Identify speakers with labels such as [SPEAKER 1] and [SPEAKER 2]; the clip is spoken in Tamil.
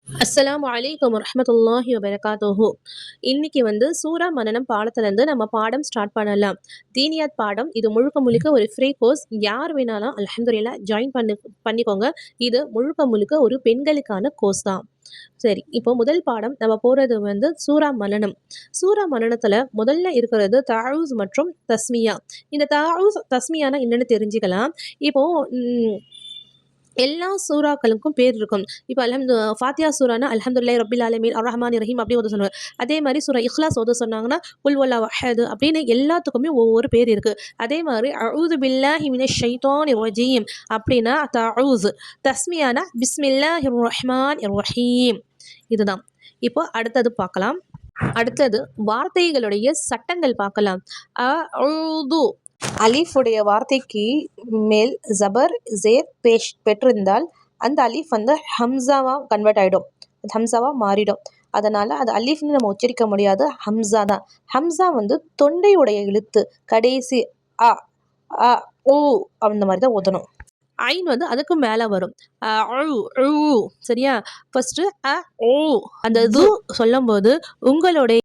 [SPEAKER 1] அஸ்ஸலாமு அலைக்கும் வரஹ்மத்துல்லாஹி வபரகாத்துஹு. இன்னைக்கு சூரா மனனம் பாடத்துலேருந்து நம்ம பாடம் ஸ்டார்ட் பண்ணலாம். தீனியாத் பாடம் இது முழுக்க முழுக்க ஒரு ஃப்ரீ கோர்ஸ். யார் வேணாலும் அல்ஹம்துலில்லாஹ் ஜாயின் பண்ணிக்கோங்க. இது முழுக்க முழுக்க ஒரு பெண்களுக்கான கோர்ஸ் தான். சரி, இப்போ முதல் பாடம் நம்ம போறது சூரா மனனம். சூரா மனனத்துல முதல்ல இருக்கிறது தஅவூஸ் மற்றும் தஸ்மியா. இந்த தஅவூஸ் தஸ்மியானா என்னன்னு தெரிஞ்சுக்கலாம். இப்போ எல்லா சூறாக்களுக்கும் பேர் இருக்கும். இப்போ ஃபாத்தியா சூரானா அல்ஹம்துலில்லாஹி ரப்பில் ஆலமீன் அர்ரஹ்மானிர் ரஹீம் அப்படி ஓத சொன்னாங்க. அதே மாதிரி சூரா இக்லாஸ் ஓத சொன்னாங்கன்னா குல் வல்லாஹு அஹத் அப்படின்னு எல்லாத்துக்குமே ஒவ்வொரு பேர் இருக்கு. அதே மாதிரி அஊது பில்லாஹி மினஷ் ஷைத்தானிர் ரஜீம் அப்படின்னா தஅவூஸ். தஸ்மியானா பிஸ்மில்லாஹிர் ரஹ்மானிர் ரஹீம். இதுதான். இப்போ அடுத்தது பார்க்கலாம். அடுத்தது வார்த்தைகளுடைய சட்டங்கள் பார்க்கலாம். அஊது அலீஃப் உடைய வார்த்தைக்கு மேல் ஜபர் ஜேர் பெற்றிருந்தால் அந்த அலீஃப் ஹம்சாவா கன்வெர்ட் ஆகிடும், ஹம்சாவா மாறிடும். அதனால அது அலீஃப்னு நம்ம உச்சரிக்க முடியாது, ஹம்சா தான். ஹம்சா தொண்டையுடைய எழுத்து. கடைசி அ அ ஊ அந்த மாதிரி தான் ஓதணும். ஐன் அதுக்கு மேலே வரும். சரியா? ஃபர்ஸ்ட் அ ஓ அந்த இது சொல்லும் போது உங்களுடைய